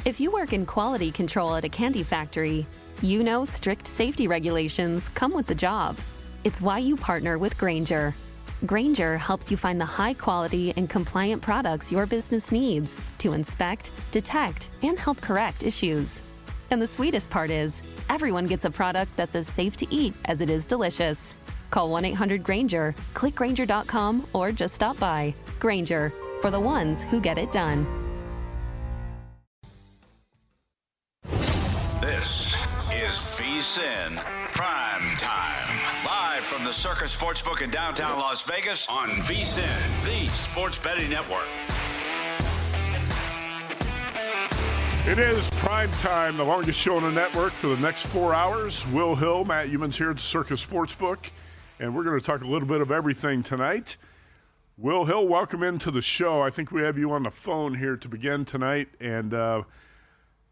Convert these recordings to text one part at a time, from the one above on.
If you work in quality control at a candy factory, you know strict safety regulations come with the job. It's why you partner with Grainger. Grainger helps you find the high-quality and compliant products your business needs to inspect, detect, and help correct issues. And the sweetest part is, everyone gets a product that's as safe to eat as it is delicious. Call 1-800-GRAINGER, click Grainger.com, or just stop by. Grainger, for the ones who get it done. This is VSiN PrimeTime. Live from the Circus Sportsbook in downtown Las Vegas on VSiN, the sports betting network. It is PrimeTime, the longest show on the network for the next 4 hours. Hill, Matt Youmans here at the Circus Sportsbook, and we're going to talk a little bit of everything tonight. Hill, welcome into the show. I think we have you on the phone here to begin tonight, and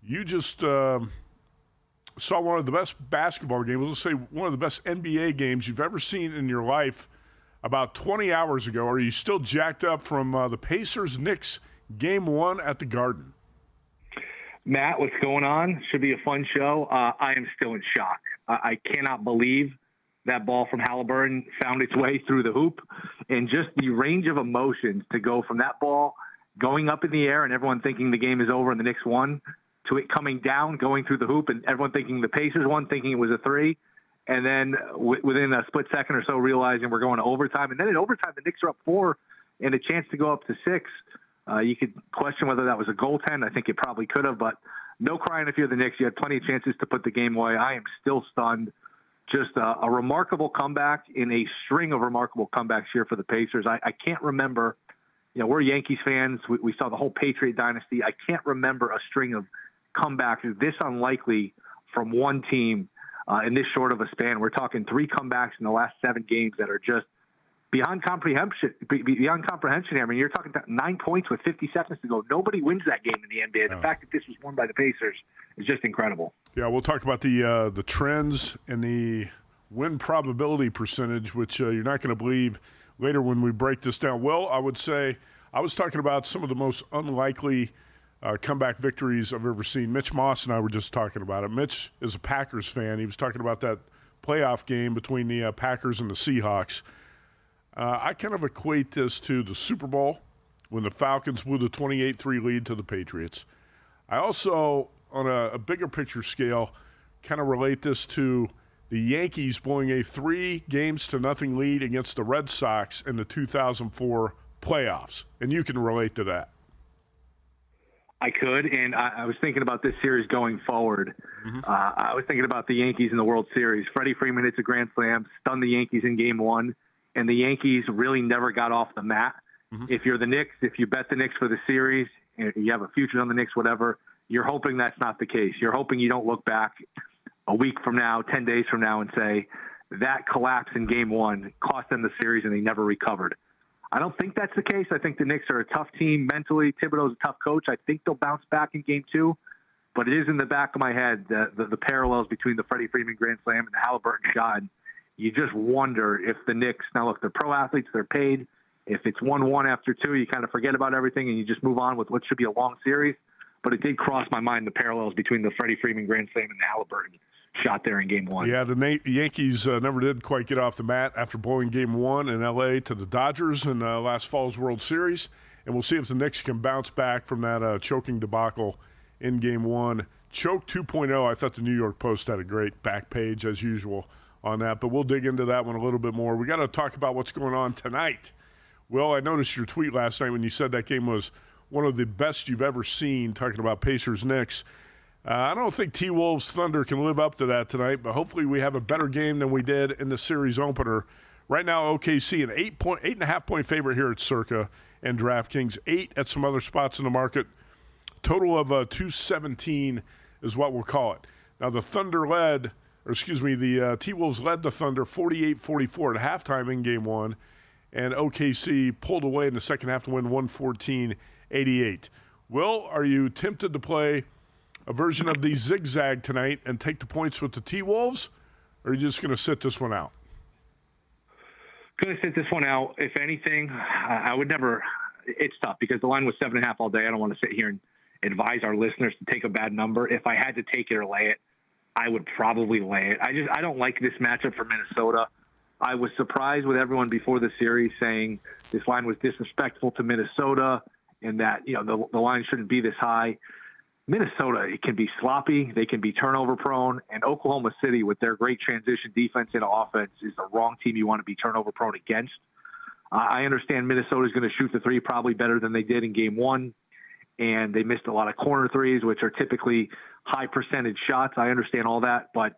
you just saw one of the best basketball games, let's say one of the best NBA games you've ever seen in your life about 20 hours ago. Are you still jacked up from the Pacers-Knicks Game 1 at the Garden? Matt, what's going on? Should be a fun show. I am still in shock. I cannot believe that ball from Halliburton found its way through the hoop, and just the range of emotions to go from that ball going up in the air and everyone thinking the game is over and the Knicks won, to it coming down, going through the hoop, and everyone thinking the Pacers won, thinking it was a three, and then within a split second or so realizing we're going to overtime. And then in overtime, the Knicks are up 4 and a chance to go up to 6. You could question whether that was a goaltend. I think it probably could have, but no crying if you're the Knicks. You had plenty of chances to put the game away. I am still stunned. Just a remarkable comeback in a string of remarkable comebacks here for the Pacers. I can't remember, we're Yankees fans. We saw the whole Patriot dynasty. I can't remember a string of comebacks this unlikely from one team in this short of a span. We're talking 3 comebacks in the last 7 games that are just beyond comprehension. I mean, you're talking about 9 points with 50 seconds to go. Nobody wins that game in the NBA. The fact that this was won by the Pacers is just incredible. Yeah, we'll talk about the trends and the win probability percentage, which you're not going to believe later when we break this down. Well, I would say I was talking about some of the most unlikely comeback victories I've ever seen. Mitch Moss and I were just talking about it. Mitch is a Packers fan. He was talking about that playoff game between the Packers and the Seahawks. I kind of equate this to the Super Bowl when the Falcons blew the 28-3 lead to the Patriots. I also, on a bigger picture scale, kind of relate this to the Yankees blowing a 3-0 lead against the Red Sox in the 2004 playoffs. And you can relate to that. I could, and I was thinking about this series going forward. Mm-hmm. I was thinking about the Yankees in the World Series. Freddie Freeman hits a grand slam, stunned the Yankees in Game 1. And the Yankees really never got off the mat. Mm-hmm. If you're the Knicks, if you bet the Knicks for the series, and you have a future on the Knicks, whatever, you're hoping that's not the case. You're hoping you don't look back a week from now, 10 days from now, and say that collapse in Game 1 cost them the series and they never recovered. I don't think that's the case. I think the Knicks are a tough team mentally. Thibodeau's a tough coach. I think they'll bounce back in Game 2. But it is in the back of my head, the parallels between the Freddie Freeman grand slam and the Halliburton shot. You just wonder if the Knicks, now look, they're pro athletes, they're paid. If it's 1-1 after 2, you kind of forget about everything and you just move on with what should be a long series. But it did cross my mind, the parallels between the Freddie Freeman grand slam and the Halliburton shot there in Game 1. Yeah, the Yankees never did quite get off the mat after blowing Game 1 in L.A. to the Dodgers in last fall's World Series. And we'll see if the Knicks can bounce back from that choking debacle in Game 1. Choke 2.0, I thought the New York Post had a great back page, as usual, on that, but we'll dig into that one a little bit more. We got to talk about what's going on tonight. Well, I noticed your tweet last night when you said that game was one of the best you've ever seen, talking about Pacers-Knicks. I don't think T-Wolves Thunder can live up to that tonight, but hopefully we have a better game than we did in the series opener. Right now, OKC, an 8.5 point favorite here at Circa and DraftKings, 8 at some other spots in the market. Total of 217 is what we'll call it. Now, the T-Wolves led the Thunder 48-44 at halftime in Game 1, and OKC pulled away in the second half to win 114-88. Will, are you tempted to play a version of the zigzag tonight and take the points with the T-Wolves, or are you just going to sit this one out? Going to sit this one out. If anything, I would never – it's tough because the line was 7.5 all day. I don't want to sit here advise our listeners to take a bad number. If I had to take it or lay it, I would probably lay it. I don't like this matchup for Minnesota. I was surprised with everyone before the series saying this line was disrespectful to Minnesota and that, the line shouldn't be this high. Minnesota, it can be sloppy. They can be turnover prone. And Oklahoma City, with their great transition defense and offense, is the wrong team you want to be turnover prone against. I understand Minnesota's going to shoot the three probably better than they did in game one. And they missed a lot of corner threes, which are typically high percentage shots. I understand all that, but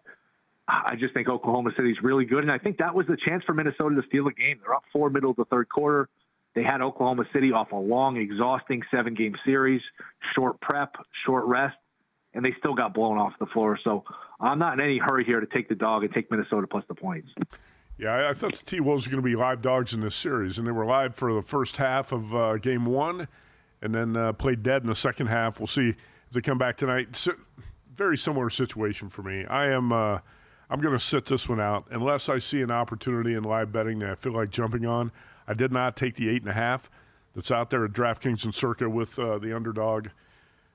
I just think Oklahoma City's really good. And I think that was the chance for Minnesota to steal the game. They're up 4 middle of the third quarter. They had Oklahoma City off a long, exhausting 7-game series, short prep, short rest, and they still got blown off the floor. So I'm not in any hurry here to take the dog and take Minnesota plus the points. Yeah, I thought the T-Wolves were going to be live dogs in this series, and they were live for the first half of game one and then played dead in the second half. We'll see if they come back tonight. Very similar situation for me. I'm going to sit this one out unless I see an opportunity in live betting that I feel like jumping on. I did not take the 8.5 that's out there at DraftKings and Circa with the underdog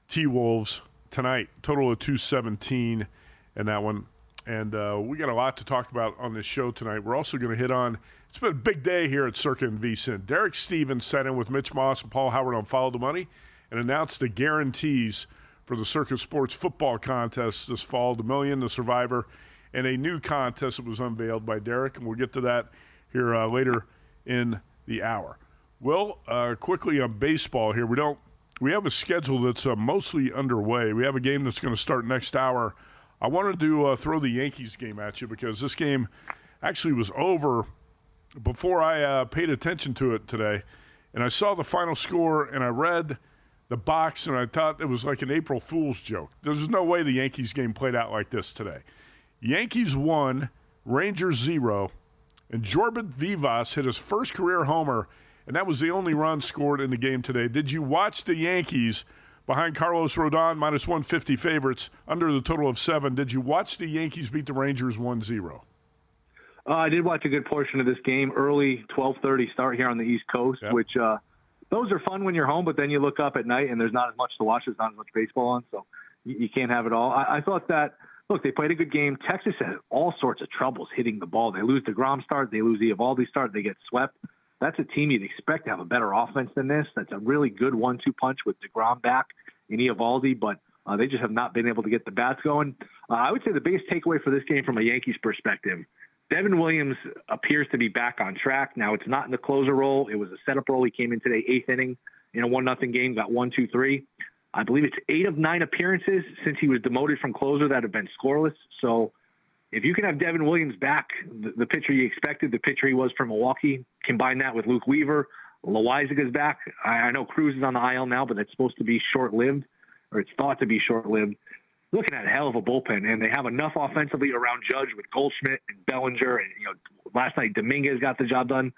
T-Wolves tonight. Total of 217 in that one. And we got a lot to talk about on this show tonight. We're also going to hit on, it's been a big day here at Circa and VSiN. Derek Stevens sat in with Mitch Moss and Paul Howard on Follow the Money and announced the guarantees for the Circa Sports football contest this fall, the Million, the Survivor, and a new contest that was unveiled by Derek. And we'll get to that here later in the hour. Well, quickly on baseball here. We have a schedule that's mostly underway. We have a game that's going to start next hour. I wanted to throw the Yankees game at you because this game actually was over before I paid attention to it today. And I saw the final score and I read the box and I thought it was like an April Fool's joke. There's no way the Yankees game played out like this today. Yankees 1, Rangers 0, and Jordan Vivas hit his first career homer, and that was the only run scored in the game today. Did you watch the Yankees behind Carlos Rodon, minus 150 favorites, under the total of 7? Did you watch the Yankees beat the Rangers 1-0? I did watch a good portion of this game, early 12:30 start here on the East Coast, yep. Which those are fun when you're home, but then you look up at night and there's not as much to watch. There's not as much baseball on, so you can't have it all. I thought that, look, they played a good game. Texas had all sorts of troubles hitting the ball. They lose DeGrom start. They lose Eovaldi start. They get swept. That's a team you'd expect to have a better offense than this. That's a really good 1-2 punch with DeGrom back and Eovaldi, but they just have not been able to get the bats going. I would say the biggest takeaway for this game from a Yankees perspective, Devin Williams appears to be back on track. Now, it's not in the closer role. It was a setup role. He came in today, 8th inning in a 1-0 game, got 1-2-3. I believe it's 8 of 9 appearances since he was demoted from closer that have been scoreless. So if you can have Devin Williams back, the pitcher you expected, the pitcher he was from Milwaukee, combine that with Luke Weaver, Loizaga's back. I know Cruz is on the IL now, but that's supposed to be short-lived, or it's thought to be short-lived. Looking at a hell of a bullpen, and they have enough offensively around Judge with Goldschmidt and Bellinger, and last night Dominguez got the job done.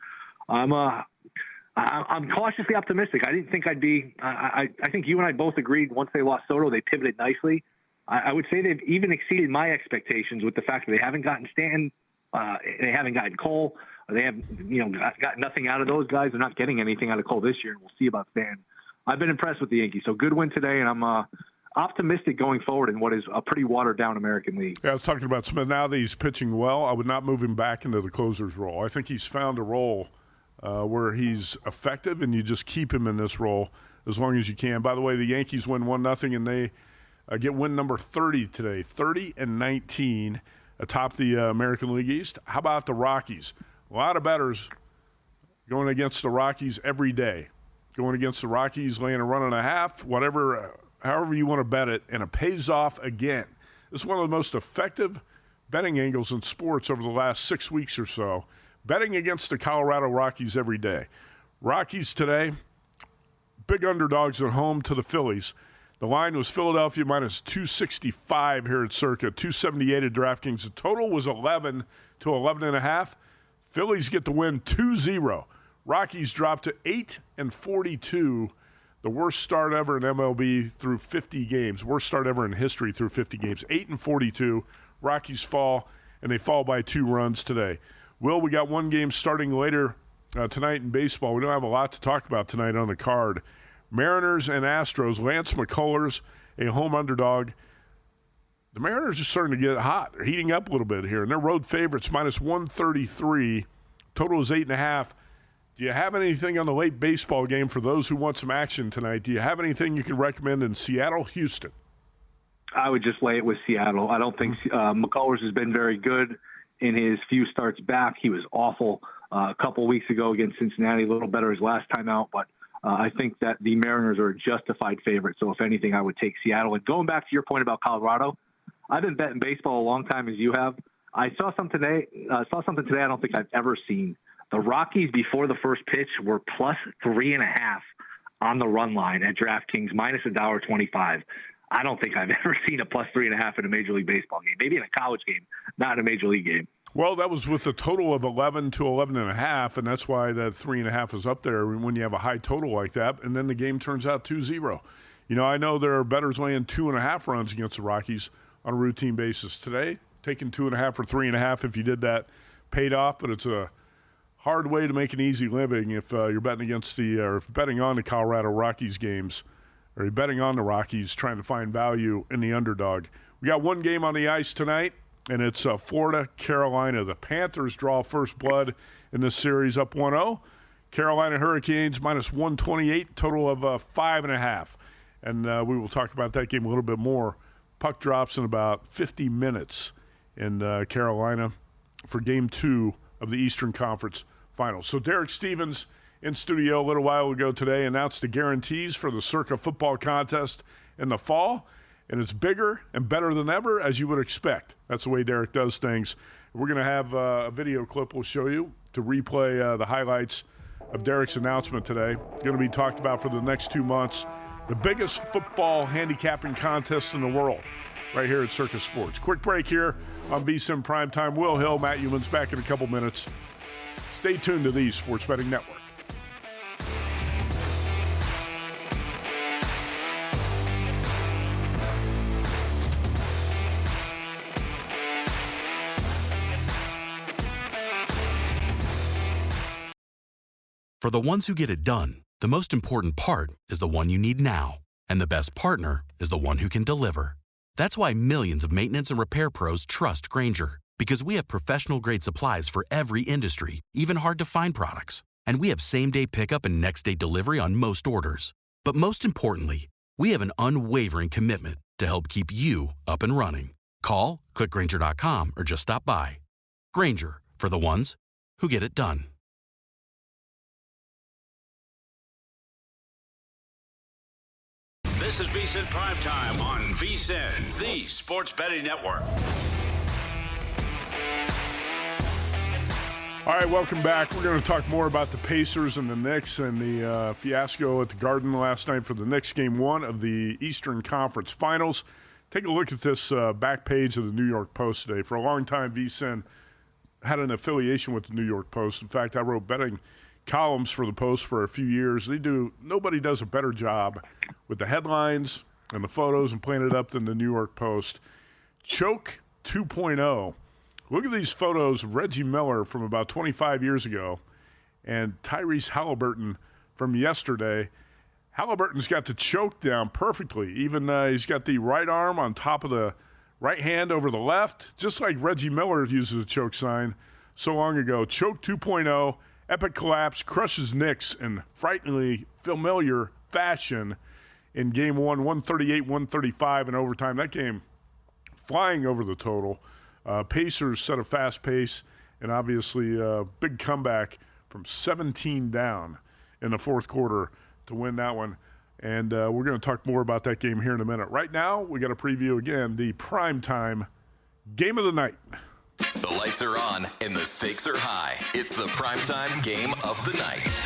I'm cautiously optimistic. I didn't think I'd be. I think you and I both agreed once they lost Soto, they pivoted nicely. I would say they've even exceeded my expectations with the fact that they haven't gotten Stanton, they haven't gotten Cole. They have, got nothing out of those guys. They're not getting anything out of Cole this year, and we'll see about Stanton. I've been impressed with the Yankees. So good win today, and I'm optimistic going forward in what is a pretty watered-down American League. Yeah, I was talking about Smith. Now that he's pitching well, I would not move him back into the closer's role. I think he's found a role where he's effective, and you just keep him in this role as long as you can. By the way, the Yankees win 1-0, and they get win number 30 today, 30-19 atop the American League East. How about the Rockies? A lot of bettors going against the Rockies every day. Going against the Rockies, laying a 1.5, whatever, however you want to bet it, and it pays off again. This is one of the most effective betting angles in sports over the last 6 weeks or so. Betting against the Colorado Rockies every day. Rockies today, big underdogs at home to the Phillies. The line was Philadelphia minus 265 here at Circa, 278 at DraftKings. The total was 11 to 11.5. Phillies get the win 2-0. Rockies drop to 8-42. The worst start ever in MLB through 50 games. Worst start ever in history through 50 games. 8-42. Rockies fall, and they fall by 2 runs today. Will, we got one game starting later tonight in baseball. We don't have a lot to talk about tonight on the card. Mariners and Astros. Lance McCullers, a home underdog. The Mariners are starting to get hot. They're heating up a little bit here, and they're road favorites, minus 133. Total is 8.5. Do you have anything on the late baseball game for those who want some action tonight? Do you have anything you can recommend in Seattle, Houston? I would just lay it with Seattle. I don't think McCullers has been very good in his few starts back. He was awful a couple weeks ago against Cincinnati, a little better his last time out, but I think that the Mariners are a justified favorite. So if anything, I would take Seattle. And going back to your point about Colorado, I've been betting baseball a long time as you have. I saw something today I don't think I've ever seen. The Rockies before the first pitch were plus 3.5 on the run line at DraftKings, minus $1.25. I don't think I've ever seen a plus 3.5 in a Major League Baseball game. Maybe in a college game, not in a Major League game. Well, that was with a total of 11 to 11.5, and that's why that 3.5 is up there when you have a high total like that, and then the game turns out 2-0. You know, I know there are bettors laying 2.5 runs against the Rockies on a routine basis. Today, taking 2.5 or 3.5, if you did that, paid off, but it's a hard way to make an easy living if you're betting against or if betting on the Colorado Rockies games, or you're betting on the Rockies trying to find value in the underdog. We got one game on the ice tonight, and it's Florida, Carolina. The Panthers draw first blood in this series, up 1-0. Carolina Hurricanes minus 128, total of 5.5. And we will talk about that game a little bit more. Puck drops in about 50 minutes in Carolina for Game 2 of the Eastern Conference Finals. So Derek Stevens in studio a little while ago today announced the guarantees for the Circa football contest in the fall, and it's bigger and better than ever, as you would expect. That's the way Derek does things. We're going to have a video clip we'll show you to replay the highlights of Derek's announcement today. Going to be talked about for the next 2 months. The biggest football handicapping contest in the world right here at Circa Sports. Quick break here on VSiN PrimeTime. Will Hill, Matt Youmans back in a couple minutes. Stay tuned to the Sports Betting Network. For the ones who get it done, the most important part is the one you need now. And the best partner is the one who can deliver. That's why millions of maintenance and repair pros trust Grainger. Because we have professional-grade supplies for every industry, even hard-to-find products. And we have same-day pickup and next-day delivery on most orders. But most importantly, we have an unwavering commitment to help keep you up and running. Call, click Grainger.com, or just stop by. Grainger, for the ones who get it done. This is VSiN PrimeTime on VSiN, the Sports Betting Network. All right, welcome back. We're going to talk more about the Pacers and the Knicks and the fiasco at the Garden last night for the Knicks Game 1 of the Eastern Conference Finals. Take a look at this back page of the New York Post today. For a long time, VSiN had an affiliation with the New York Post. In fact, I wrote betting columns for the Post for a few years. Nobody does a better job with the headlines and the photos and playing it up than the New York Post. Choke 2.0. Look at these photos of Reggie Miller from about 25 years ago and Tyrese Halliburton from yesterday. Halliburton's got the choke down perfectly. Even he's got the right arm on top of the right hand over the left, just like Reggie Miller uses a choke sign so long ago. Choke 2.0. Epic collapse, crushes Knicks in frighteningly familiar fashion in Game 1, 138-135 in overtime. That game flying over the total. Pacers set a fast pace, and obviously a big comeback from 17 down in the fourth quarter to win that one. And we're going to talk more about that game here in a minute. Right now, we got to preview again the primetime game of the night. The lights are on and the stakes are high. It's the primetime game of the night.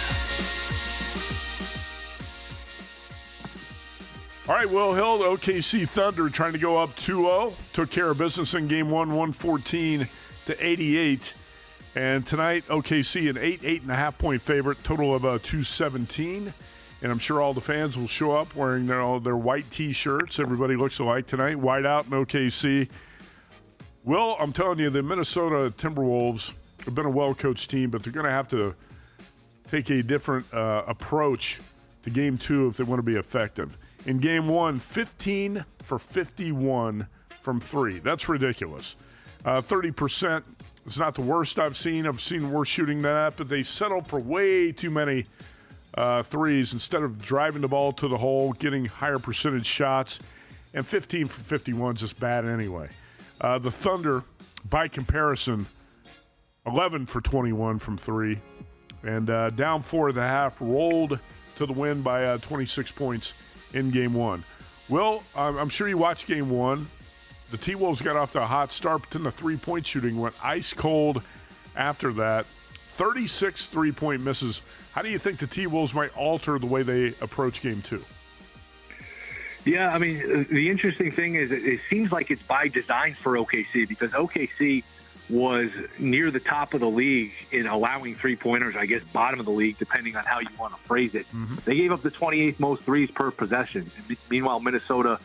All right, Will Hill, the OKC Thunder trying to go up 2-0. Took care of business in Game 1, 114-88. And tonight, OKC an 8.5 point favorite, total of 217. And I'm sure all the fans will show up wearing their white T-shirts. Everybody looks alike tonight. White out in OKC. Will, I'm telling you, the Minnesota Timberwolves have been a well-coached team, but they're going to have to take a different approach to Game 2 if they want to be effective. In Game 1, 15 for 51 from 3. That's ridiculous. 30% is not the worst I've seen. I've seen worse shooting than that, but they settled for way too many threes instead of driving the ball to the hole, getting higher percentage shots. And 15 for 51 is just bad anyway. The Thunder, by comparison, 11 for 21 from 3. And down 4 at the half, rolled to the win by 26 points in Game 1. Well, I'm sure you watched Game 1. The T-Wolves got off to a hot start, but then the three-point shooting went ice cold after that. 36 three-point misses. How do you think the T-Wolves might alter the way they approach Game 2? Yeah, I mean, the interesting thing is it seems like it's by design for OKC, because OKC was near the top of the league in allowing three-pointers, I guess bottom of the league, depending on how you want to phrase it. Mm-hmm. They gave up the 28th most threes per possession. Meanwhile, Minnesota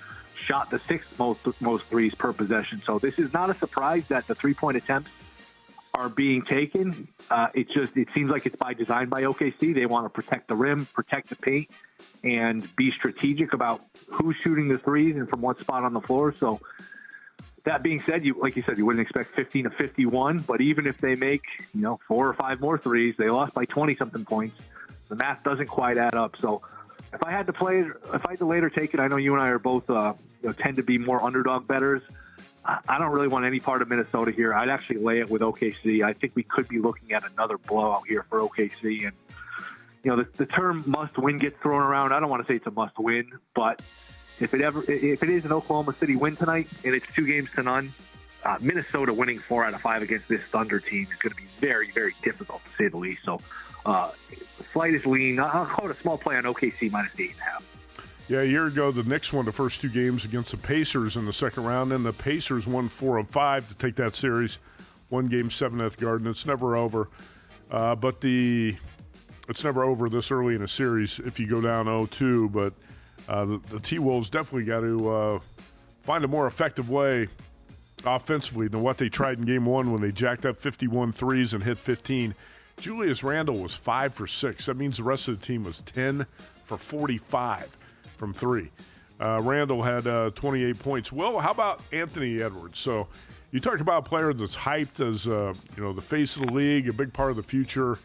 shot the 6th most threes per possession. So this is not a surprise that the three-point attempts are being taken. It seems like it's by design by OKC. They want to protect the rim, protect the paint, and be strategic about who's shooting the threes and from what spot on the floor. So that being said, like you said, you wouldn't expect 15 to 51, but even if they make 4 or 5 more threes, they lost by 20-something points. The math doesn't quite add up. So if I had to later take it, I know you and I are both tend to be more underdog bettors. I don't really want any part of Minnesota here. I'd actually lay it with OKC. I think we could be looking at another blowout here for OKC. And the term must win gets thrown around. I don't want to say it's a must win, but if it is an Oklahoma City win tonight and it's 2-0, Minnesota winning 4 out of 5 against this Thunder team is going to be very, very difficult to say the least. So slightest lean. I'll call it a small play on OKC minus 8.5. Yeah, a year ago, the Knicks won the first 2 games against the Pacers in the second round, and the Pacers won 4 of 5 to take that series. 1 game, 7 at the Garden. It's never over. But it's never over this early in a series if you go down 0-2. But the T-Wolves definitely got to find a more effective way offensively than what they tried in Game 1 when they jacked up 51 threes and hit 15. Julius Randle was 5 for 6. That means the rest of the team was 10 for 45. From 3. Randall had 28 points. Well, how about Anthony Edwards? So you talk about a player that's hyped as the face of the league, a big part of the future,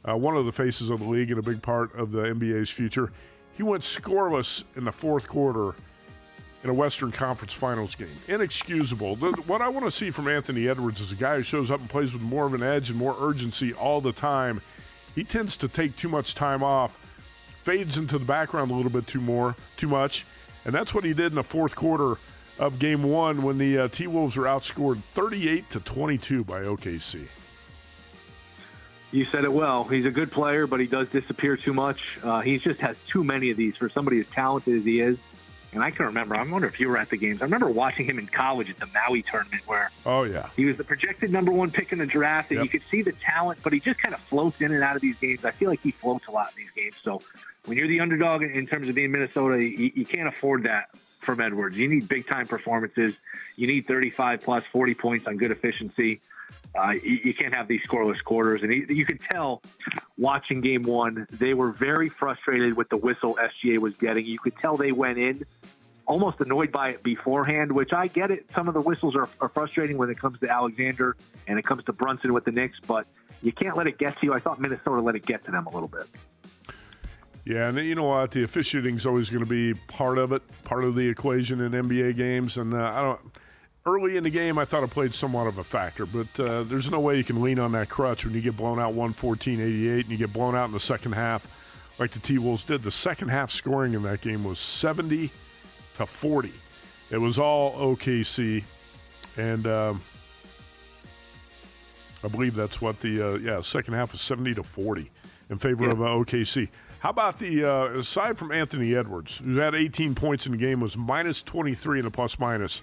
one of the faces of the league and a big part of the NBA's future. He went scoreless in the fourth quarter in a Western Conference Finals game. Inexcusable. What I want to see from Anthony Edwards is a guy who shows up and plays with more of an edge and more urgency all the time. He tends to take too much time off, fades into the background a little bit too much, and that's what he did in the fourth quarter of Game 1 when the T-Wolves were outscored 38-22 by OKC. You said it well. He's a good player, but he does disappear too much. He just has too many of these for somebody as talented as he is. And I can remember, I wonder if you were at the games. I remember watching him in college at the Maui tournament where he was the projected number 1 pick in the draft, and you could see the talent, but he just kind of floats in and out of these games. I feel like he floats a lot in these games. So when you're the underdog in terms of being Minnesota, you can't afford that from Edwards. You need big-time performances. You need 35-plus, 40 points on good efficiency. You can't have these scoreless quarters. And you could tell watching Game 1, they were very frustrated with the whistle SGA was getting. You could tell they went in almost annoyed by it beforehand, which I get it. Some of the whistles are frustrating when it comes to Alexander and it comes to Brunson with the Knicks, but you can't let it get to you. I thought Minnesota let it get to them a little bit. Yeah, and you know what? The officiating is always going to be part of it, part of the equation in NBA games. And early in the game, I thought it played somewhat of a factor, but there's no way you can lean on that crutch when you get blown out 114-88 and you get blown out in the second half like the T-Wolves did. The second half scoring in that game was 70-40. It was all OKC, and I believe that's what the second half was 70-40 in favor of OKC. How about aside from Anthony Edwards, who had 18 points in the game, was minus 23 in the plus-minus.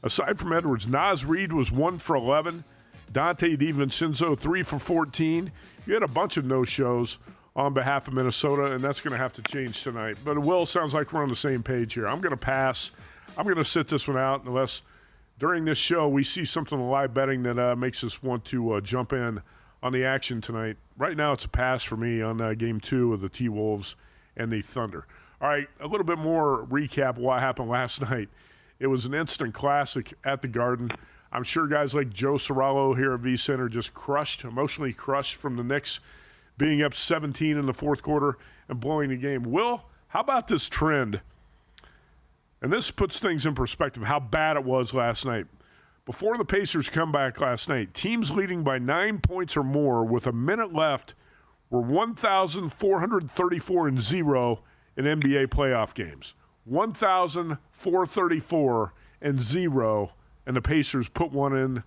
Aside from Edwards, Naz Reid was 1 for 11. Dante DiVincenzo, 3 for 14. You had a bunch of no-shows on behalf of Minnesota, and that's going to have to change tonight. But it will. Sounds like we're on the same page here. I'm going to pass. I'm going to sit this one out unless during this show we see something in live betting that makes us want to jump in on the action tonight. Right now it's a pass for me on Game 2 of the T-Wolves and the Thunder. All right, a little bit more recap of what happened last night. It was an instant classic at the Garden. I'm sure guys like Joe Sorallo here at VSiN are just crushed, emotionally crushed from the Knicks being up 17 in the fourth quarter and blowing the game. Will, how about this trend? And this puts things in perspective, how bad it was last night. Before the Pacers' comeback last night, teams leading by 9 points or more with a minute left were 1,434-0 in NBA playoff games. 1,434-0, and the Pacers put one in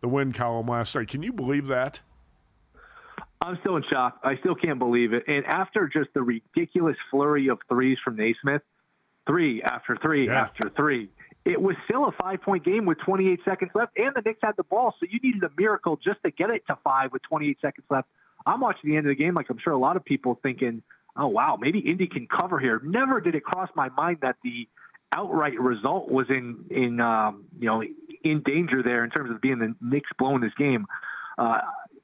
the win column last night. Can you believe that? I'm still in shock. I still can't believe it. And after just the ridiculous flurry of threes from Naismith, three after three after three, it was still a 5-point game with 28 seconds left, and the Knicks had the ball, so you needed a miracle just to get it to 5 with 28 seconds left. I'm watching the end of the game like I'm sure a lot of people thinking, oh, wow, maybe Indy can cover here. Never did it cross my mind that the outright result was in danger there in terms of being the Knicks blowing this game.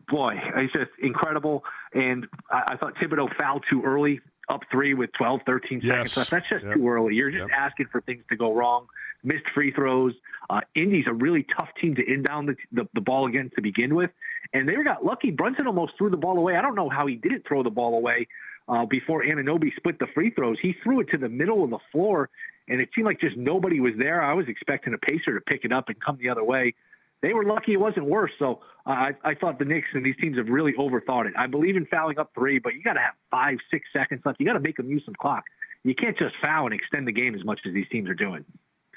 Boy, it's just incredible. And I thought Thibodeau fouled too early, up 3 with 12, 13 seconds left. That's just too early. You're just asking for things to go wrong. Missed free throws. Indy's a really tough team to inbound the ball against to begin with. And they got lucky. Brunson almost threw the ball away. I don't know how he didn't throw the ball away before Anunoby split the free throws. He threw it to the middle of the floor, and it seemed like just nobody was there. I was expecting a Pacer to pick it up and come the other way. They were lucky it wasn't worse. So I thought the Knicks and these teams have really overthought it. I believe in fouling up 3, but you got to have 5, 6 seconds left. You got to make them use some clock. You can't just foul and extend the game as much as these teams are doing.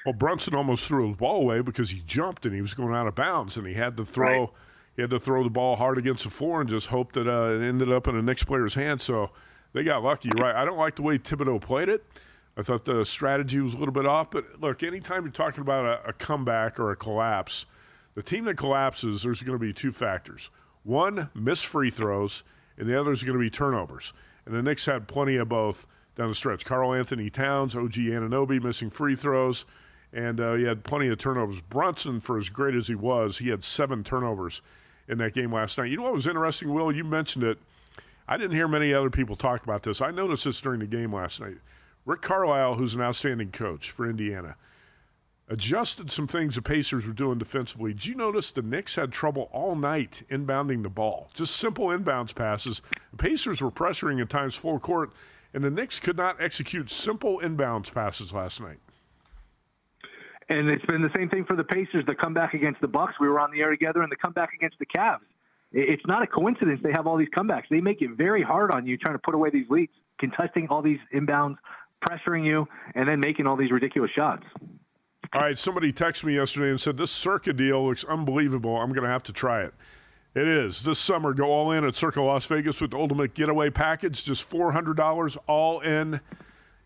Well, Brunson almost threw the ball away because he jumped and he was going out of bounds, and he had to throw. Right. He had to throw the ball hard against the floor and just hope that it ended up in a Knicks player's hand. So they got lucky. You're right. I don't like the way Thibodeau played it. I thought the strategy was a little bit off. But look, anytime you're talking about a comeback or a collapse, the team that collapses, there's going to be 2 factors. One, missed free throws, and the other is going to be turnovers. And the Knicks had plenty of both down the stretch. Karl Anthony Towns, OG Anunoby missing free throws, and he had plenty of turnovers. Brunson, for as great as he was, he had 7 turnovers in that game last night. You know what was interesting, Will? You mentioned it. I didn't hear many other people talk about this. I noticed this during the game last night. Rick Carlisle, who's an outstanding coach for Indiana, adjusted some things the Pacers were doing defensively. Did you notice the Knicks had trouble all night inbounding the ball? Just simple inbounds passes. The Pacers were pressuring at times full court, and the Knicks could not execute simple inbounds passes last night. And it's been the same thing for the Pacers. The comeback against the Bucks, we were on the air together, and the comeback against the Cavs. It's not a coincidence they have all these comebacks. They make it very hard on you trying to put away these leads, contesting all these inbounds, pressuring you, and then making all these ridiculous shots. All right, somebody texted me yesterday and said, this Circa deal looks unbelievable. I'm going to have to try it. It is. This summer, go all in at Circa Las Vegas with the Ultimate Getaway Package. Just $400 all in.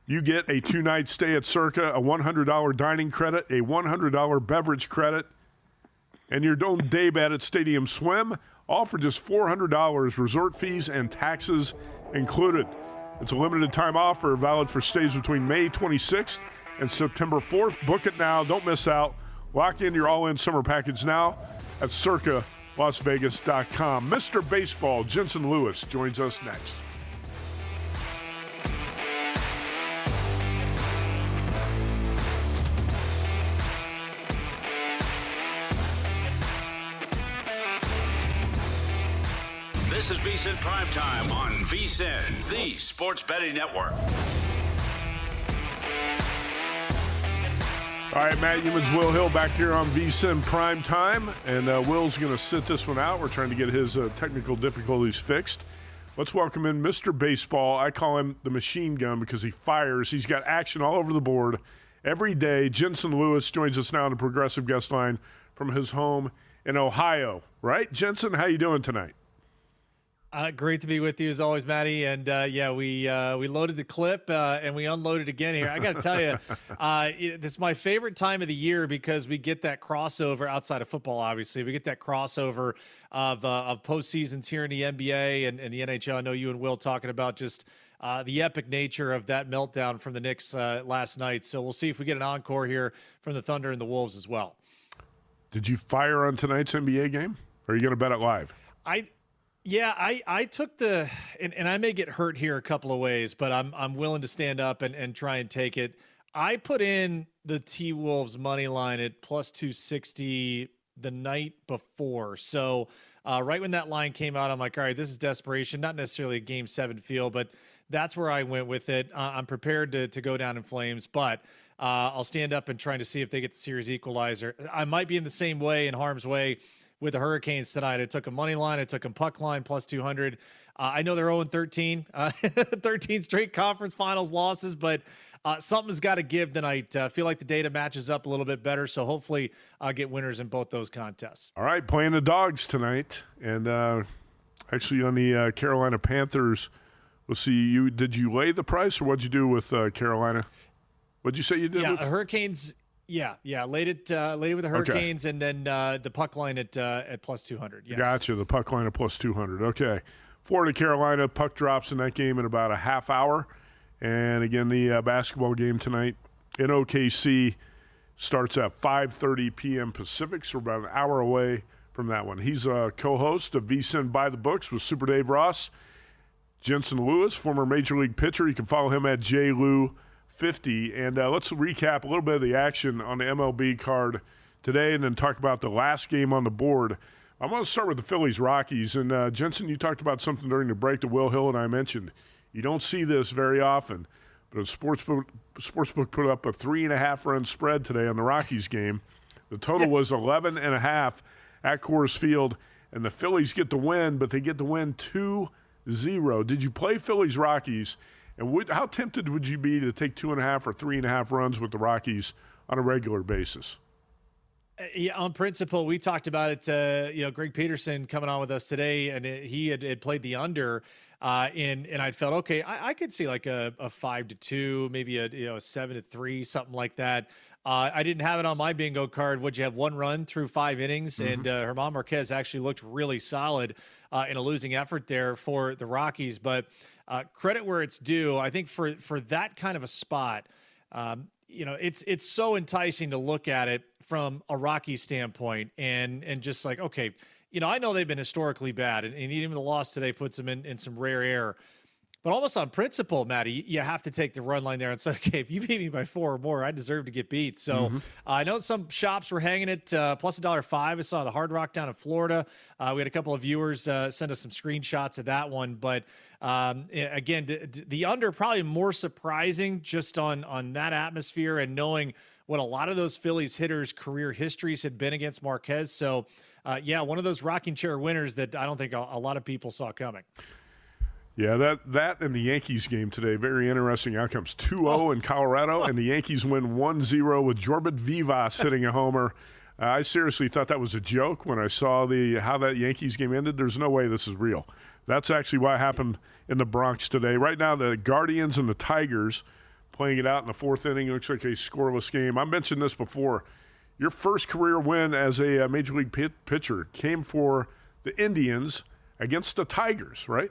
You get a 2-night stay at Circa, a $100 dining credit, a $100 beverage credit, and your own day bed at Stadium Swim, all for just $400, resort fees and taxes included. It's a limited time offer valid for stays between May 26th and September 4th. Book it now. Don't miss out. Lock in your all-in summer package now at circalasvegas.com. Mr. Baseball, Jensen Lewis, joins us next. This is VSiN PrimeTime on VSiN, the sports betting network. All right, Matt Youmans, Will Hill back here on VSiN PrimeTime, and Will's going to sit this one out. We're trying to get his technical difficulties fixed. Let's welcome in Mr. Baseball. I call him the machine gun because he fires. He's got action all over the board every day. Jensen Lewis joins us now on the Progressive Guest Line from his home in Ohio. Right, Jensen? How you doing tonight? Great to be with you as always, Matty. And we loaded the clip and we unloaded again here. I got to tell you, this is my favorite time of the year because we get that crossover outside of football. Obviously, we get that crossover of postseasons here in the NBA and the NHL. I know you and Will talking about just the epic nature of that meltdown from the Knicks last night. So we'll see if we get an encore here from the Thunder and the Wolves as well. Did you fire on tonight's NBA game? Or are you going to bet it live? Yeah, I took and I may get hurt here a couple of ways, but I'm willing to stand up and try and take it. I put in the T-Wolves money line at plus 260 the night before. So right when that line came out, I'm like, all right, this is desperation, not necessarily a game 7 feel, but that's where I went with it. I'm prepared to go down in flames, but I'll stand up and trying to see if they get the series equalizer. I might be in the same way, in harm's way, with the Hurricanes tonight. I took a money line. I took a puck line plus 200. I know they're 0-13, 13 straight conference finals losses, but something's got to give tonight. Feel like the data matches up a little bit better, so hopefully I'll get winners in both those contests. All right, playing the Dogs tonight. And actually on the Carolina Panthers, we'll see. Did you lay the price, or what'd you do with Carolina? What'd you say you did? Yeah, with Hurricanes. Yeah, laid it with the Hurricanes, okay. And then the puck line at plus 200. Yes. Gotcha, the puck line at plus 200. Okay. Florida, Carolina, puck drops in that game in about a half hour. And again, the basketball game tonight in OKC starts at 5:30 p.m. Pacific, so we're about an hour away from that one. He's a co-host of VSiN By the Books with Super Dave Ross. Jensen Lewis, former Major League pitcher. You can follow him at JLew50. And let's recap a little bit of the action on the MLB card today and then talk about the last game on the board. I'm going to start with the Phillies-Rockies. And, Jensen, you talked about something during the break that Will Hill and I mentioned. You don't see this very often, but a sportsbook put up a 3.5-run spread today on the Rockies game. The total was 11.5 at Coors Field, and the Phillies get the win, but they get the win 2-0. Did you play Phillies-Rockies? And how tempted would you be to take 2.5 or 3.5 runs with the Rockies on a regular basis? Yeah, on principle, we talked about it. Greg Peterson coming on with us today, and he had played the under, and I felt okay. I could see like a 5-2, maybe a 7-3, something like that. I didn't have it on my bingo card. Would you have one run through 5 innings? Mm-hmm. And Germán Marquez actually looked really solid in a losing effort there for the Rockies, but. Credit where it's due. I think for that kind of a spot, it's so enticing to look at it from a Rockies standpoint and just like, okay, I know they've been historically bad, and even the loss today puts them in some rare air. But almost on principle, Matty, you have to take the run line there and say, okay, if you beat me by 4 or more, I deserve to get beat. So I know some shops were hanging it plus $1.05. I saw the Hard Rock down in Florida. We had a couple of viewers send us some screenshots of that one. But again, the under probably more surprising just on that atmosphere and knowing what a lot of those Phillies hitters' career histories had been against Marquez. So, one of those rocking chair winners that I don't think a lot of people saw coming. Yeah, that and the Yankees game today, very interesting outcomes. 2-0 in Colorado, and the Yankees win 1-0 with Jorbit Vivas hitting a homer. I seriously thought that was a joke when I saw how that Yankees game ended. There's no way this is real. That's actually what happened in the Bronx today. Right now, the Guardians and the Tigers playing it out in the 4th inning. It looks like a scoreless game. I mentioned this before. Your first career win as a Major League pitcher came for the Indians against the Tigers, right?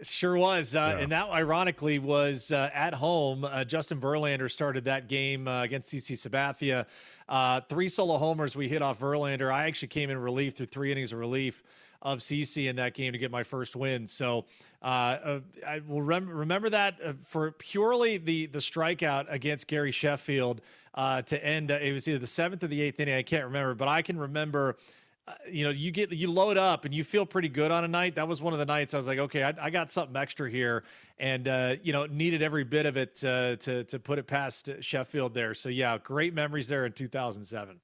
Sure was. And that, ironically, was at home. Justin Verlander started that game against CC Sabathia. 3 solo homers we hit off Verlander. I actually came in relief through 3 innings of relief of CC in that game to get my first win. So I will remember that for purely the strikeout against Gary Sheffield to end. It was either the 7th or the 8th inning. I can't remember, but I can remember you load up and you feel pretty good on a night. That was one of the nights I was like, okay, I got something extra here, and needed every bit of it to put it past Sheffield there. So yeah, great memories there in 2007.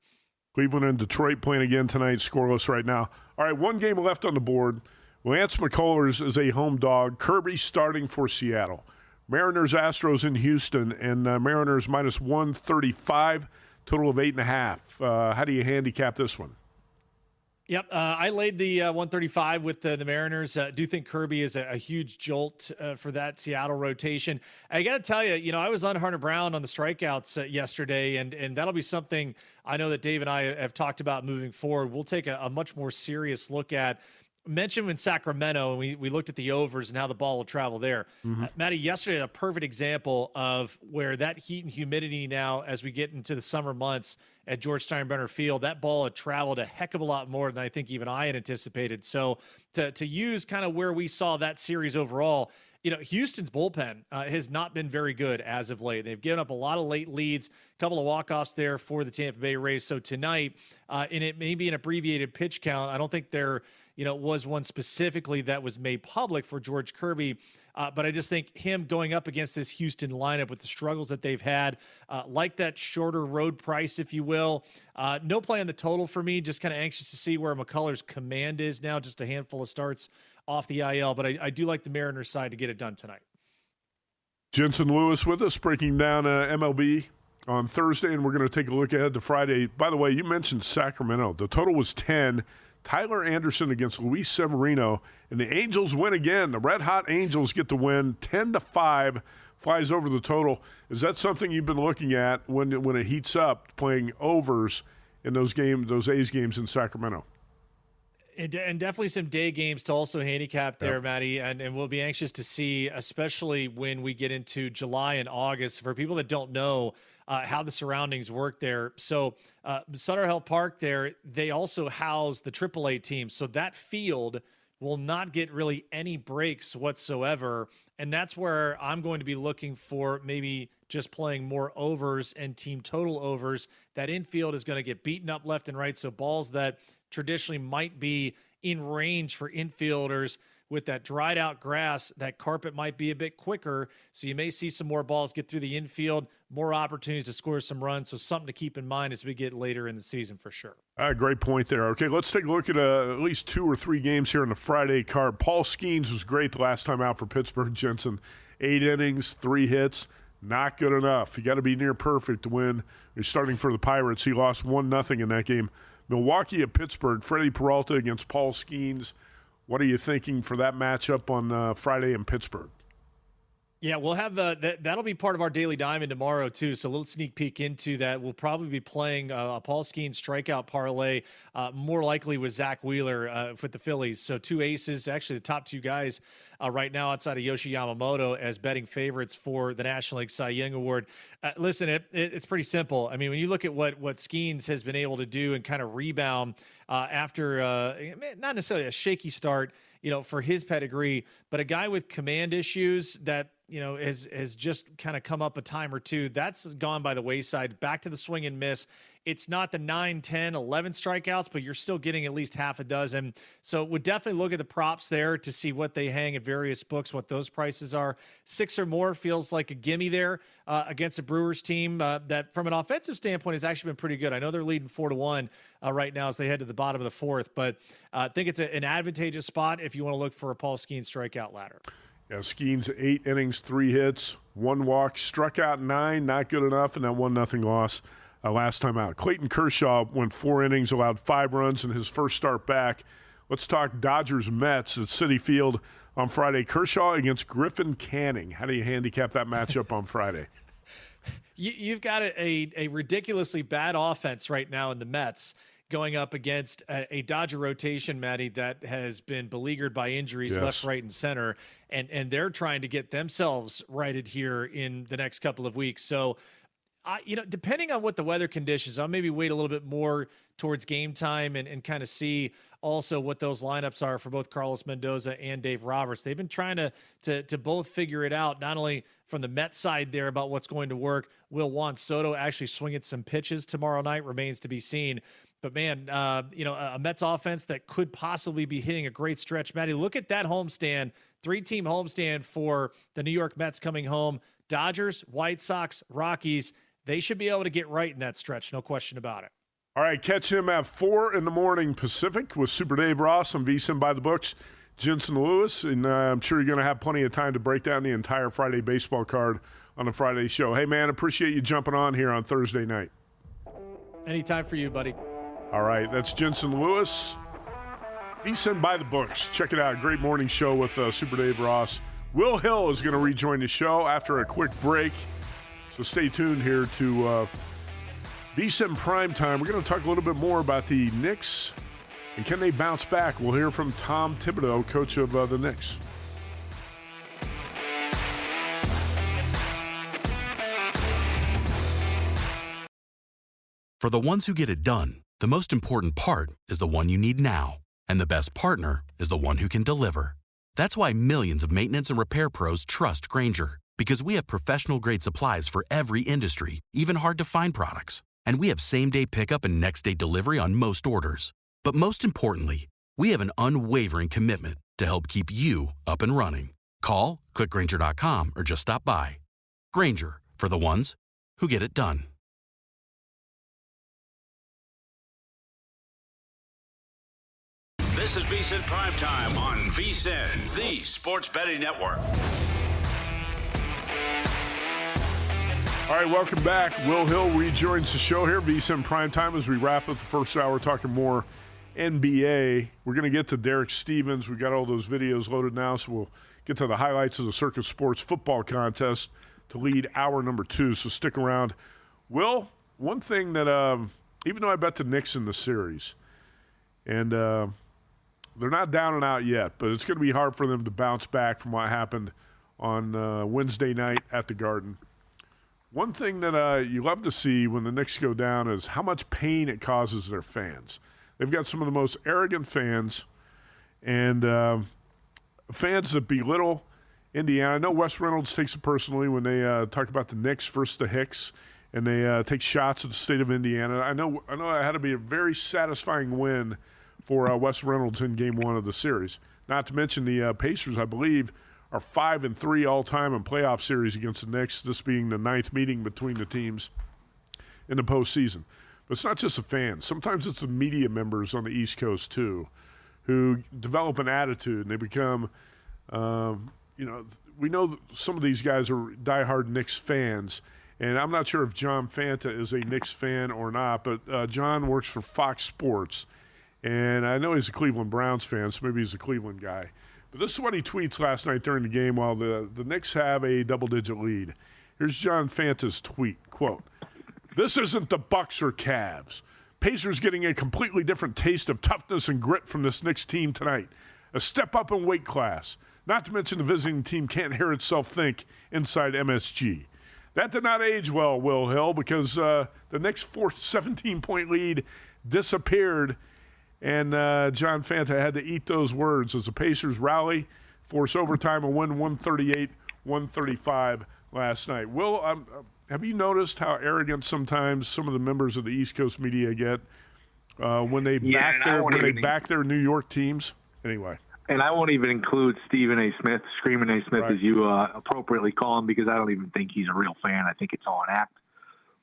Cleveland and Detroit playing again tonight, scoreless right now. All right, 1 game left on the board. Lance McCullers is a home dog. Kirby starting for Seattle. Mariners, Astros in Houston, and Mariners minus 135, total of 8.5. How do you handicap this one? Yep, I laid the 135 with the Mariners. Do think Kirby is a huge jolt for that Seattle rotation. I got to tell you, I was on Hunter Brown on the strikeouts yesterday, and that'll be something I know that Dave and I have talked about moving forward. We'll take a much more serious look at mentioned in Sacramento, and we looked at the overs and how the ball will travel there. Matty, yesterday, a perfect example of where that heat and humidity now, as we get into the summer months at George Steinbrenner Field, that ball had traveled a heck of a lot more than I think even I had anticipated. So to use kind of where we saw that series overall, Houston's bullpen has not been very good as of late. They've given up a lot of late leads, a couple of walk-offs there for the Tampa Bay Rays. So tonight, and it may be an abbreviated pitch count, I don't think there was one specifically that was made public for George Kirby. But I just think him going up against this Houston lineup with the struggles that they've had, like that shorter road price, if you will. No play on the total for me, just kind of anxious to see where McCullers' command is now, just a handful of starts off the IL. But I do like the Mariners side to get it done tonight. Jensen Lewis with us, breaking down MLB on Thursday, and we're going to take a look ahead to Friday. By the way, you mentioned Sacramento. The total was 10. Tyler Anderson against Luis Severino, and the Angels win again. The red-hot Angels get the win, 10-5, flies over the total. Is that something you've been looking at when it heats up, playing overs in those A's games in Sacramento? And definitely some day games to also handicap there, Matty, and we'll be anxious to see, especially when we get into July and August. For people that don't know how the surroundings work there, so Sutter Health Park there, they also house the AAA team, so that field will not get really any breaks whatsoever, and that's where I'm going to be looking for maybe just playing more overs and team total overs. That infield is going to get beaten up left and right, so balls that traditionally might be in range for infielders with that dried out grass, that carpet might be a bit quicker. So you may see some more balls get through the infield, more opportunities to score some runs. So something to keep in mind as we get later in the season for sure. Great point there. Okay, let's take a look at at least 2 or 3 games here on the Friday card. Paul Skeens was great the last time out for Pittsburgh, Jensen. 8 innings, 3 hits. Not good enough. You got to be near perfect to win. He's starting for the Pirates. He lost 1-0 in that game. Milwaukee at Pittsburgh, Freddie Peralta against Paul Skeens. What are you thinking for that matchup on Friday in Pittsburgh? Yeah, we'll have that'll be part of our Daily Diamond tomorrow too. So a little sneak peek into that. We'll probably be playing a Paul Skeens strikeout parlay, more likely with Zach Wheeler with the Phillies. So 2 aces, actually the top 2 guys right now outside of Yoshi Yamamoto as betting favorites for the National League Cy Young Award. Listen, it's pretty simple. I mean, when you look at what Skeens has been able to do and kind of rebound after not necessarily a shaky start, for his pedigree, but a guy with command issues that, has just kind of come up a time or two, that's gone by the wayside. Back to the swing and miss. It's not the 9, 10, 11 strikeouts, but you're still getting at least half a dozen. So would definitely look at the props there to see what they hang at various books, what those prices are. 6 or more feels like a gimme there against a Brewers team that from an offensive standpoint has actually been pretty good. I know they're leading 4-1 right now as they head to the bottom of the 4th, but I think it's an advantageous spot if you want to look for a Paul Skeens strikeout ladder. Yeah, Skeens, 8 innings, 3 hits, 1 walk, struck out 9, not good enough, and that 1-0 loss last time out. Clayton Kershaw went 4 innings, allowed 5 runs in his first start back. Let's talk Dodgers-Mets at Citi Field on Friday. Kershaw against Griffin Canning. How do you handicap that matchup on Friday? You've got a ridiculously bad offense right now in the Mets going up against a Dodger rotation, Matty, that has been beleaguered by injuries left, right, and center. And they're trying to get themselves righted here in the next couple of weeks. So, depending on what the weather conditions, I'll maybe wait a little bit more towards game time and kind of see also what those lineups are for both Carlos Mendoza and Dave Roberts. They've been trying to both figure it out, not only from the Mets side there about what's going to work. Will Juan Soto actually swing at some pitches tomorrow night remains to be seen. But, man, a Mets offense that could possibly be hitting a great stretch. Matty, look at that homestand, 3-team homestand for the New York Mets coming home. Dodgers, White Sox, Rockies, they should be able to get right in that stretch, no question about it. All right, catch him at 4 a.m. Pacific with Super Dave Ross on VSiN by the Books, Jensen Lewis, and I'm sure you're going to have plenty of time to break down the entire Friday baseball card on the Friday show. Hey, man, appreciate you jumping on here on Thursday night. Anytime for you, buddy. All right, that's Jensen Lewis. VSiN by the Books. Check it out. Great morning show with Super Dave Ross. Will Hill is going to rejoin the show after a quick break. So stay tuned here to VSiN PrimeTime. We're going to talk a little bit more about the Knicks And can they bounce back? We'll hear from Tom Thibodeau, coach of the Knicks. For the ones who get it done, the most important part is the one you need now. And the best partner is the one who can deliver. That's why millions of maintenance and repair pros trust Grainger, because we have professional-grade supplies for every industry, even hard-to-find products. And we have same-day pickup and next-day delivery on most orders. But most importantly, we have an unwavering commitment to help keep you up and running. Call, click Grainger.com, or just stop by. Grainger, for the ones who get it done. This is VSiN PrimeTime on VSiN, the sports betting network. All right, welcome back. Will Hill rejoins the show here, VSiN PrimeTime, as we wrap up the first hour talking more NBA. We're going to get to Derek Stevens. We got all those videos loaded now, so we'll get to the highlights of the Circus Sports football contest to lead hour number 2, so stick around. Will, one thing that, even though I bet the Knicks in the series, and they're not down and out yet, but it's going to be hard for them to bounce back from what happened on Wednesday night at the Garden. One thing that you love to see when the Knicks go down is how much pain it causes their fans. They've got some of the most arrogant fans, and fans that belittle Indiana. I know Wes Reynolds takes it personally when they talk about the Knicks versus the Hicks, and they take shots at the state of Indiana. I know it had to be a very satisfying win for Wes Reynolds in Game 1 of the series. Not to mention the Pacers, I believe, are 5-3 all-time in playoff series against the Knicks, this being the 9th meeting between the teams in the postseason. But it's not just the fans. Sometimes it's the media members on the East Coast, too, who develop an attitude, and they become, we know some of these guys are diehard Knicks fans, and I'm not sure if John Fanta is a Knicks fan or not, but John works for Fox Sports, and I know he's a Cleveland Browns fan, so maybe he's a Cleveland guy. But this is what he tweets last night during the game while the Knicks have a double-digit lead. Here's John Fanta's tweet, quote, "This isn't the Bucks or Cavs. Pacers getting a completely different taste of toughness and grit from this Knicks team tonight. A step up in weight class. Not to mention the visiting team can't hear itself think inside MSG." That did not age well, Will Hill, because the Knicks' fourth 17-point lead disappeared, and John Fanta had to eat those words as the Pacers rally, force overtime, and win 138-135 last night. Will, have you noticed how arrogant sometimes some of the members of the East Coast media get when they back their New York teams? Anyway. And I won't even include Stephen A. Smith, Screaming A. Smith, right, as you appropriately call him, because I don't even think he's a real fan. I think it's all an act.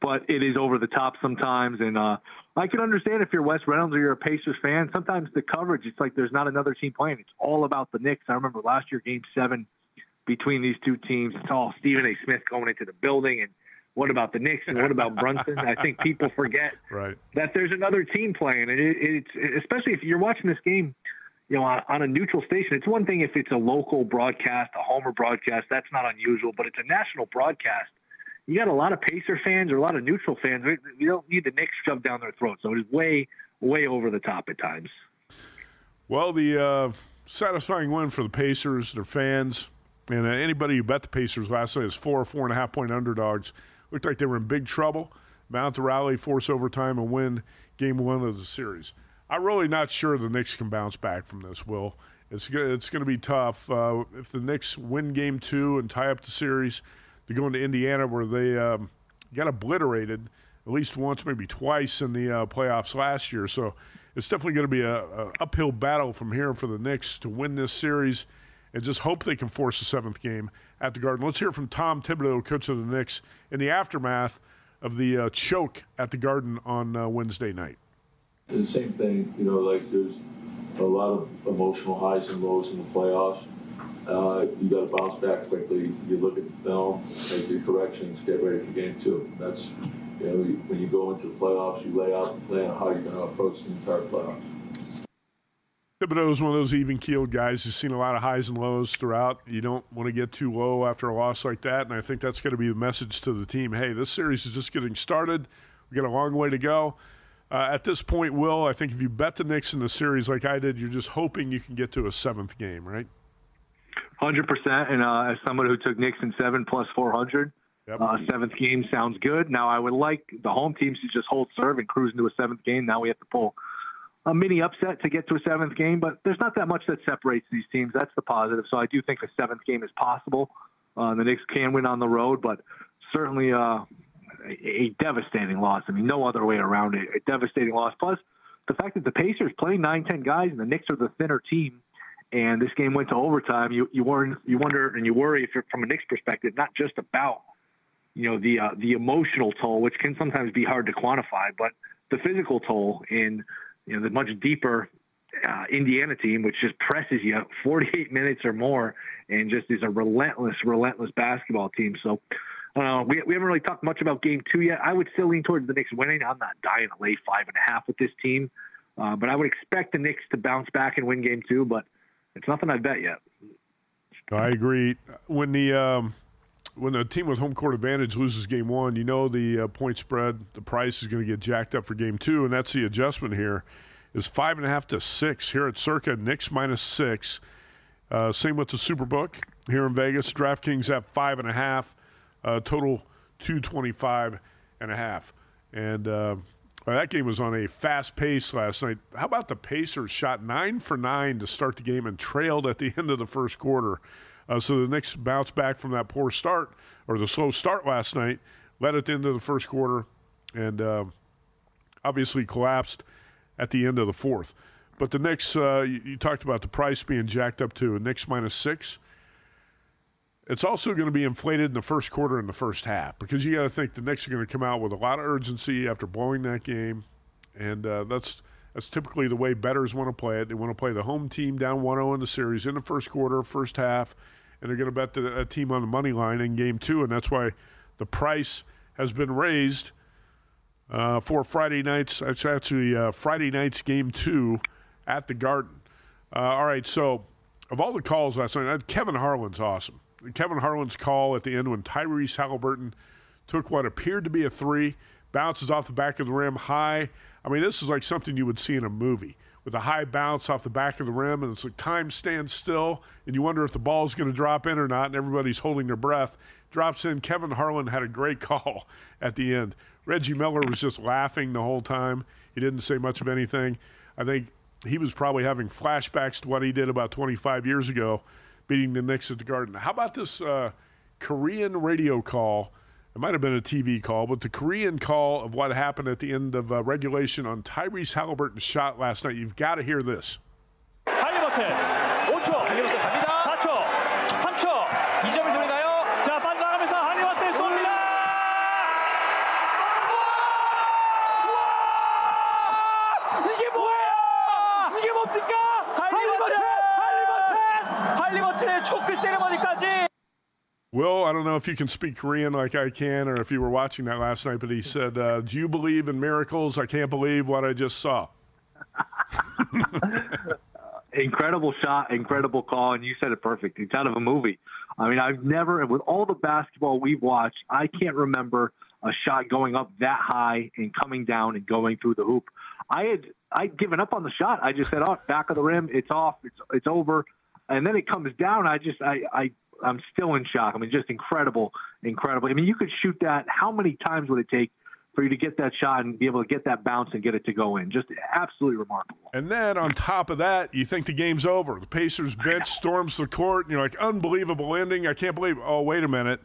But it is over the top sometimes, and I can understand if you're Wes Reynolds or you're a Pacers fan. Sometimes the coverage, it's like there's not another team playing. It's all about the Knicks. I remember last year, Game 7, between these two teams, it's all Stephen A. Smith going into the building, and what about the Knicks, and what about Brunson? I think people forget that there's another team playing, and it's especially if you're watching this game, on a neutral station. It's one thing if it's a local broadcast, a homer broadcast, that's not unusual, but it's a national broadcast. You got a lot of Pacer fans or a lot of neutral fans. We don't need the Knicks shoved down their throats. So it is way, way over the top at times. Well, the satisfying win for the Pacers, their fans, and anybody who bet the Pacers last night is 4.5-point underdogs. Looked like they were in big trouble. Mount the rally, force overtime, and win Game 1 of the series. I'm really not sure the Knicks can bounce back from this, Will. It's going to be tough. If the Knicks win Game 2 and tie up the series, to go into Indiana where they got obliterated at least once, maybe twice in the playoffs last year. So it's definitely going to be a uphill battle from here for the Knicks to win this series and just hope they can force a 7th game at the Garden. Let's hear from Tom Thibodeau, coach of the Knicks, in the aftermath of the choke at the Garden on Wednesday night. The same thing, there's a lot of emotional highs and lows in the playoffs. You got to bounce back quickly. You look at the film, make your corrections, get ready for Game 2. That's, when you go into the playoffs, you lay out the plan how you're going to approach the entire playoffs. Thibodeau is one of those even-keeled guys who's seen a lot of highs and lows throughout. You don't want to get too low after a loss like that, and I think that's going to be the message to the team. Hey, this series is just getting started. We got a long way to go. At this point, Will, I think if you bet the Knicks in the series like I did, you're just hoping you can get to a 7th game, right? 100%. And as someone who took Knicks in 7 plus 400, Yep. 7th game sounds good. Now, I would like the home teams to just hold serve and cruise into a 7th game. Now we have to pull a mini upset to get to a 7th game, but there's not that much that separates these teams. That's the positive. So I do think a 7th game is possible. The Knicks can win on the road, but certainly a devastating loss. I mean, no other way around it. A devastating loss. Plus, the fact that the Pacers play 9-10 guys and the Knicks are the thinner team, and this game went to overtime, you wonder and you worry if you're, from a Knicks perspective, not just about the emotional toll, which can sometimes be hard to quantify, but the physical toll in the much deeper Indiana team, which just presses you 48 minutes or more and just is a relentless basketball team. So we haven't really talked much about game 2 yet. I would still lean towards the Knicks winning. I'm not dying to lay 5.5 with this team, but I would expect the Knicks to bounce back and win game 2, but it's nothing I've bet yet. I agree. When the team with home court advantage loses game 1, the point spread, the price is going to get jacked up for game 2, and that's the adjustment here. Is 5.5 to 6 here at Circa. Knicks -6. Same with the Superbook here in Vegas. DraftKings at 5.5. Total 225.5. And that game was on a fast pace last night. How about the Pacers shot 9 for 9 to start the game and trailed at the end of the first quarter. So the Knicks bounced back from that poor start or the slow start last night, led at the end of the first quarter, and obviously collapsed at the end of the fourth. But the Knicks, you talked about the price being jacked up to a Knicks -6. It's also going to be inflated in the first quarter and the first half because you got to think the Knicks are going to come out with a lot of urgency after blowing that game, and that's typically the way bettors want to play it. They want to play the home team down 1-0 in the series in the first quarter, first half, and they're going to bet a team on the money line in game 2, and that's why the price has been raised for Friday nights. It's actually Friday night's game 2 at the Garden. All right, so of all the calls last night, Kevin Harlan's awesome. Kevin Harlan's call at the end when Tyrese Halliburton took what appeared to be a 3, bounces off the back of the rim high. I mean, this is like something you would see in a movie with a high bounce off the back of the rim, and it's like time stands still, and you wonder if the ball's going to drop in or not, and everybody's holding their breath. Drops in. Kevin Harlan had a great call at the end. Reggie Miller was just laughing the whole time. He didn't say much of anything. I think he was probably having flashbacks to what he did about 25 years ago, beating the Knicks at the Garden. How about this Korean radio call? It might have been a TV call, but the Korean call of what happened at the end of regulation on Tyrese Halliburton's shot last night. You've got to hear this. 할리버튼 5초, 할리버튼 갑니다. 4초, 3초, 2점을 노리나요? 자, 빠져나가면서 할리버튼 쏩니다. 이게 뭐예요? 이게 뭡니까? 할리버튼의 초크 세레머니까지. Will, I don't know if you can speak Korean like I can or if you were watching that last night, but he said, do you believe in miracles? I can't believe what I just saw. Incredible shot, incredible call, and you said it perfect. It's out of a movie. I mean, I've never, with all the basketball we've watched, I can't remember a shot going up that high and coming down and going through the hoop. I'd given up on the shot. I just said, oh, back of the rim, it's off, it's over. And then it comes down. I'm still in shock. I mean, just incredible. I mean, you could shoot that. How many times would it take for you to get that shot and be able to get that bounce and get it to go in? Just absolutely remarkable. And then on top of that, you think the game's over. The Pacers bench storms the court, and you're like, unbelievable ending. I can't believe, oh, wait a minute.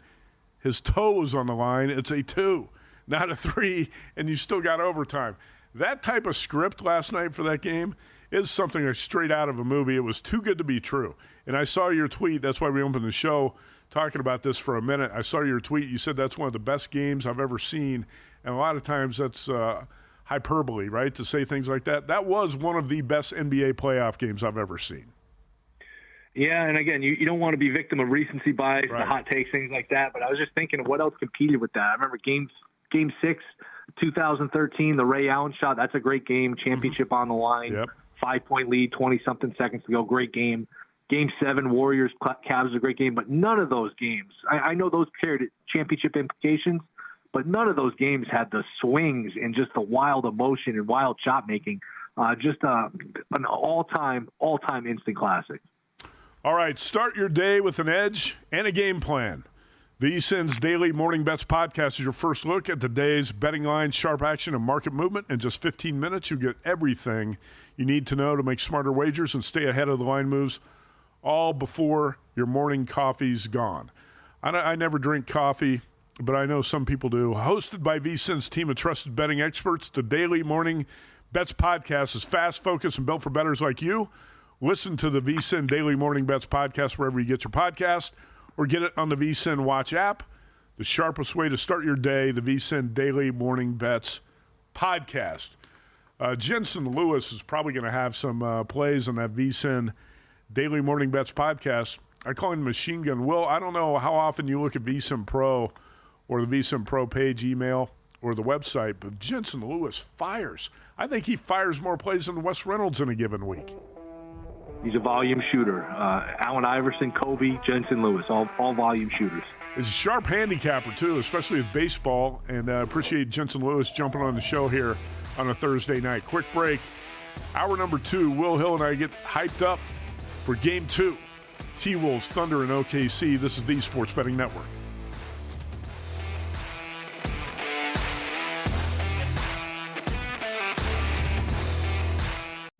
His toe was on the line. It's a 2, not a 3, and you still got overtime. That type of script last night for that game is something that's straight out of a movie. It was too good to be true. And I saw your tweet. That's why we opened the show talking about this for a minute. I saw your tweet. You said that's one of the best games I've ever seen. And a lot of times that's hyperbole, right, to say things like that. That was one of the best NBA playoff games I've ever seen. Yeah, and again, you don't want to be victim of recency bias, right, the hot takes, things like that. But I was just thinking of what else competed with that. I remember Game 6, 2013, the Ray Allen shot. That's a great game. Championship on the line. Yep. 5-point lead, 20-something seconds to go. Great game. Game 7, Warriors, Cavs is a great game. But none of those games, I know those carried championship implications, but none of those games had the swings and just the wild emotion and wild shot making. Just an all-time instant classic. All right, start your day with an edge and a game plan. VSiN's Daily Morning Bets podcast is your first look at the day's betting lines, sharp action, and market movement. In just 15 minutes, you get everything you need to know to make smarter wagers and stay ahead of the line moves, all before your morning coffee's gone. I never drink coffee, but I know some people do. Hosted by VSiN's team of trusted betting experts, the Daily Morning Bets podcast is fast, focused, and built for bettors like you. Listen to the VSiN Daily Morning Bets podcast wherever you get your podcast, or get it on the VSiN Watch app. The sharpest way to start your day, the VSiN Daily Morning Bets podcast. Jensen Lewis is probably going to have some plays on that VSiN Daily Morning Bets podcast. I call him Machine Gun Will. I don't know how often you look at VSiN Pro or the VSiN Pro page email or the website, but Jensen Lewis fires. I think he fires more plays than Wes Reynolds in a given week. He's a volume shooter. Allen Iverson, Kobe, Jensen Lewis, all volume shooters. He's a sharp handicapper, too, especially with baseball, and appreciate Jensen Lewis jumping on the show here on a Thursday night. Quick break. Hour number 2, Will Hill and I get hyped up for Game 2. T-Wolves, Thunder, and OKC. This is the Sports Betting Network.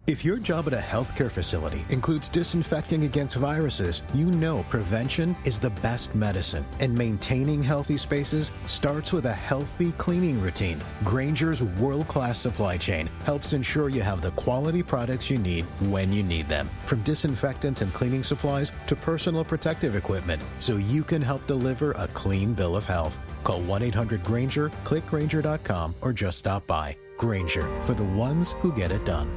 If your job at a healthcare facility includes disinfecting against viruses, you know prevention is the best medicine. And maintaining healthy spaces starts with a healthy cleaning routine. Grainger's world-class supply chain helps ensure you have the quality products you need when you need them. From disinfectants and cleaning supplies to personal protective equipment, so you can help deliver a clean bill of health. Call 1-800-GRAINGER, click Grainger.com, or just stop by. Grainger, for the ones who get it done.